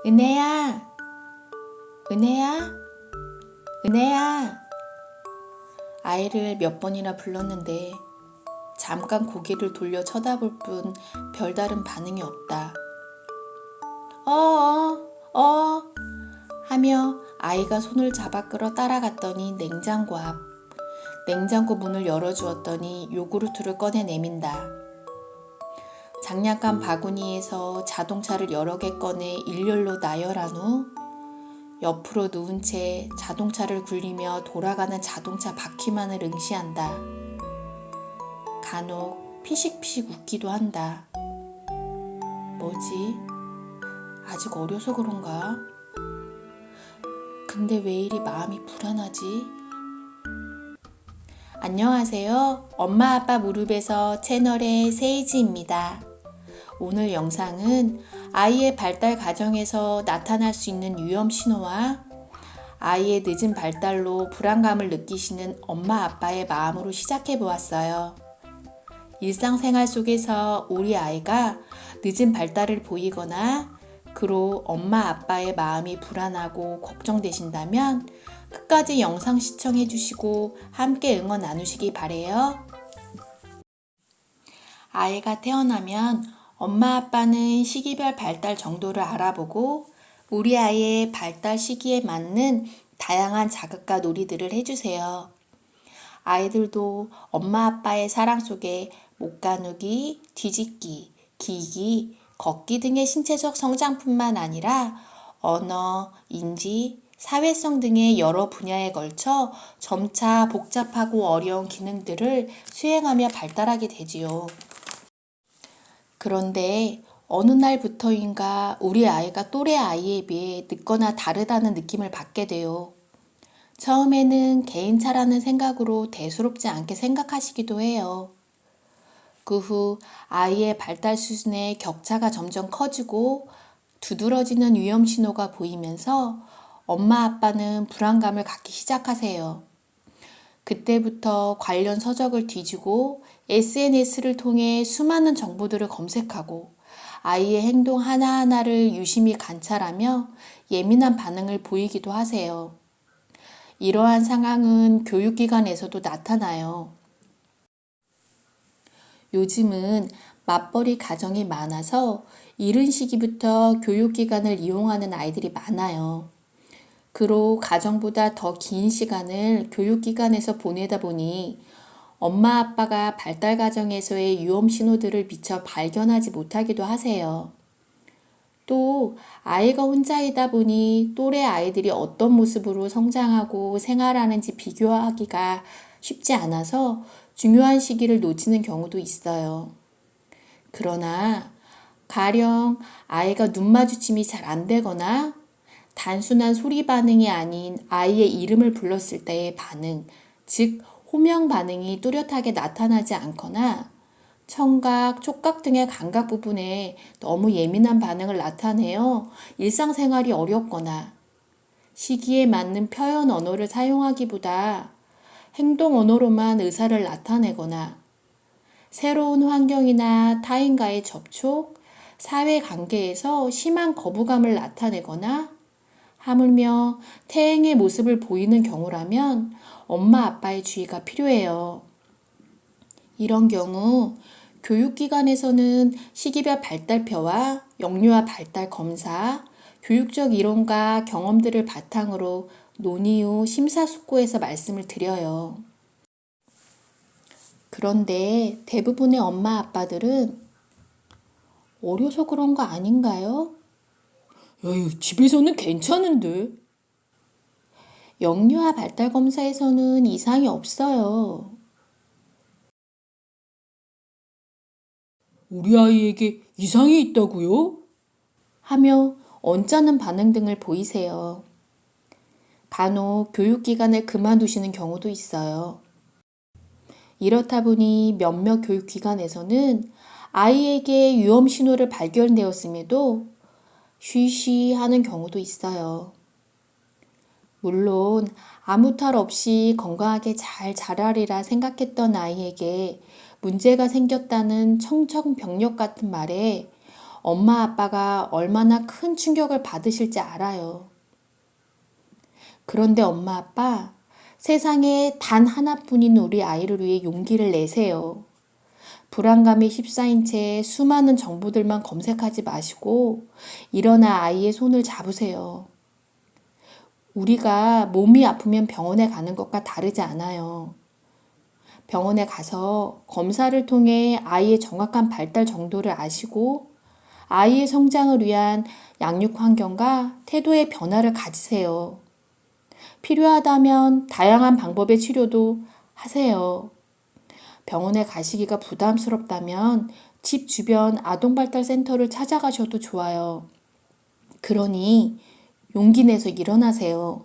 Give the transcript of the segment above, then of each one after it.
은혜야, 은혜야, 은혜야. 아이를 몇 번이나 불렀는데 잠깐 고개를 돌려 쳐다볼 뿐 별다른 반응이 없다. 어 하며 아이가 손을 잡아 끌어 따라갔더니 냉장고 앞. 냉장고 문을 열어주었더니 요구르트를 꺼내 내민다. 장난감 바구니에서 자동차를 여러 개 꺼내 일렬로 나열한 후 옆으로 누운 채 자동차를 굴리며 돌아가는 자동차 바퀴만을 응시한다. 간혹 피식피식 웃기도 한다. 뭐지? 아직 어려서 그런가? 근데 왜 이리 마음이 불안하지? 안녕하세요. 엄마 아빠 무릎에서 채널의 세이지입니다. 오늘 영상은 아이의 발달 과정에서 나타날 수 있는 위험 신호와 아이의 늦은 발달로 불안감을 느끼시는 엄마 아빠의 마음으로 시작해 보았어요. 일상생활 속에서 우리 아이가 늦은 발달을 보이거나 그로 엄마 아빠의 마음이 불안하고 걱정되신다면 끝까지 영상 시청해 주시고 함께 응원 나누시기 바래요. 아이가 태어나면 엄마 아빠는 시기별 발달 정도를 알아보고 우리 아이의 발달 시기에 맞는 다양한 자극과 놀이들을 해주세요. 아이들도 엄마 아빠의 사랑 속에 못가누기, 뒤집기, 기기, 걷기 등의 신체적 성장뿐만 아니라 언어, 인지, 사회성 등의 여러 분야에 걸쳐 점차 복잡하고 어려운 기능들을 수행하며 발달하게 되지요. 그런데 어느 날부터인가 우리 아이가 또래 아이에 비해 늦거나 다르다는 느낌을 받게 돼요. 처음에는 개인차라는 생각으로 대수롭지 않게 생각하시기도 해요. 그 후 아이의 발달 수준의 격차가 점점 커지고 두드러지는 위험 신호가 보이면서 엄마 아빠는 불안감을 갖기 시작하세요. 그때부터 관련 서적을 뒤지고 SNS를 통해 수많은 정보들을 검색하고 아이의 행동 하나하나를 유심히 관찰하며 예민한 반응을 보이기도 하세요. 이러한 상황은 교육기관에서도 나타나요. 요즘은 맞벌이 가정이 많아서 이른 시기부터 교육기관을 이용하는 아이들이 많아요. 그로 가정보다 더 긴 시간을 교육기관에서 보내다 보니 엄마 아빠가 발달 과정에서의 위험 신호들을 미처 발견하지 못하기도 하세요. 또 아이가 혼자이다 보니 또래 아이들이 어떤 모습으로 성장하고 생활하는지 비교하기가 쉽지 않아서 중요한 시기를 놓치는 경우도 있어요. 그러나 가령 아이가 눈 마주침이 잘 안 되거나 단순한 소리 반응이 아닌 아이의 이름을 불렀을 때의 반응, 즉 호명 반응이 뚜렷하게 나타나지 않거나 청각, 촉각 등의 감각 부분에 너무 예민한 반응을 나타내어 일상생활이 어렵거나 시기에 맞는 표현 언어를 사용하기보다 행동 언어로만 의사를 나타내거나 새로운 환경이나 타인과의 접촉, 사회관계에서 심한 거부감을 나타내거나 하물며 태행의 모습을 보이는 경우라면 엄마 아빠의 주의가 필요해요. 이런 경우 교육기관에서는 시기별 발달표와 영유아 발달 검사, 교육적 이론과 경험들을 바탕으로 논의 후 심사숙고해서 말씀을 드려요. 그런데 대부분의 엄마 아빠들은 어려서 그런 거 아닌가요? 에휴, 집에서는 괜찮은데. 영유아 발달 검사에서는 이상이 없어요. 우리 아이에게 이상이 있다고요? 하며 언짢은 반응 등을 보이세요. 간혹 교육기관을 그만두시는 경우도 있어요. 이렇다 보니 몇몇 교육기관에서는 아이에게 위험 신호를 발견되었음에도 쉬쉬 하는 경우도 있어요. 물론 아무 탈 없이 건강하게 잘 자라리라 생각했던 아이에게 문제가 생겼다는 청천벽력 같은 말에 엄마 아빠가 얼마나 큰 충격을 받으실지 알아요. 그런데 엄마 아빠, 세상에 단 하나뿐인 우리 아이를 위해 용기를 내세요. 불안감에 휩싸인 채 수많은 정보들만 검색하지 마시고 일어나 아이의 손을 잡으세요. 우리가 몸이 아프면 병원에 가는 것과 다르지 않아요. 병원에 가서 검사를 통해 아이의 정확한 발달 정도를 아시고 아이의 성장을 위한 양육 환경과 태도의 변화를 가지세요. 필요하다면 다양한 방법의 치료도 하세요. 병원에 가시기가 부담스럽다면 집 주변 아동발달센터를 찾아가셔도 좋아요. 그러니 용기 내서 일어나세요.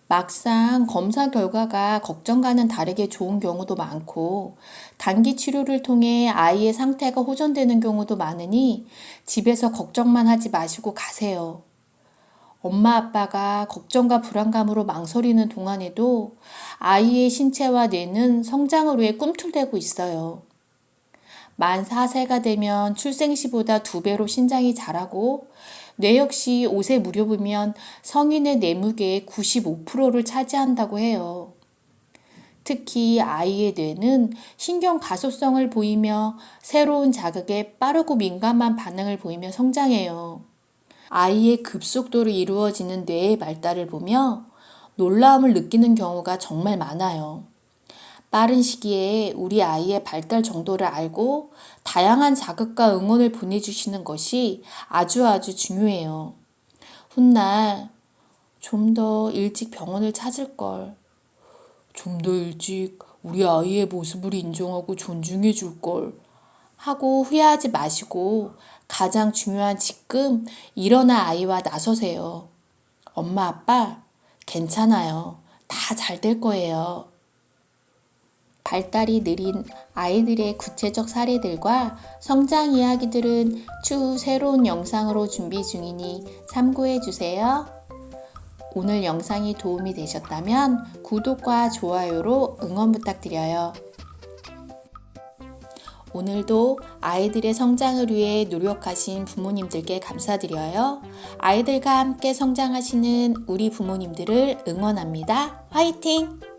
막상 검사 결과가 걱정과는 다르게 좋은 경우도 많고 단기 치료를 통해 아이의 상태가 호전되는 경우도 많으니 집에서 걱정만 하지 마시고 가세요. 엄마 아빠가 걱정과 불안감으로 망설이는 동안에도 아이의 신체와 뇌는 성장을 위해 꿈틀대고 있어요. 만 4세가 되면 출생 시보다 2배로 신장이 자라고 뇌 역시 5세 무렵이면 성인의 뇌 무게의 95%를 차지한다고 해요. 특히 아이의 뇌는 신경 가소성을 보이며 새로운 자극에 빠르고 민감한 반응을 보이며 성장해요. 아이의 급속도로 이루어지는 뇌의 발달을 보며 놀라움을 느끼는 경우가 정말 많아요. 빠른 시기에 우리 아이의 발달 정도를 알고 다양한 자극과 응원을 보내주시는 것이 아주 중요해요. 훗날 좀 더 일찍 병원을 찾을 걸. 좀 더 일찍 우리 아이의 모습을 인정하고 존중해 줄 걸. 하고 후회하지 마시고 가장 중요한 지금 일어나 아이와 나서세요. 엄마 아빠 괜찮아요. 다 잘 될 거예요. 발달이 느린 아이들의 구체적 사례들과 성장 이야기들은 추후 새로운 영상으로 준비 중이니 참고해 주세요. 오늘 영상이 도움이 되셨다면 구독과 좋아요로 응원 부탁드려요. 오늘도 아이들의 성장을 위해 노력하신 부모님들께 감사드려요. 아이들과 함께 성장하시는 우리 부모님들을 응원합니다. 화이팅!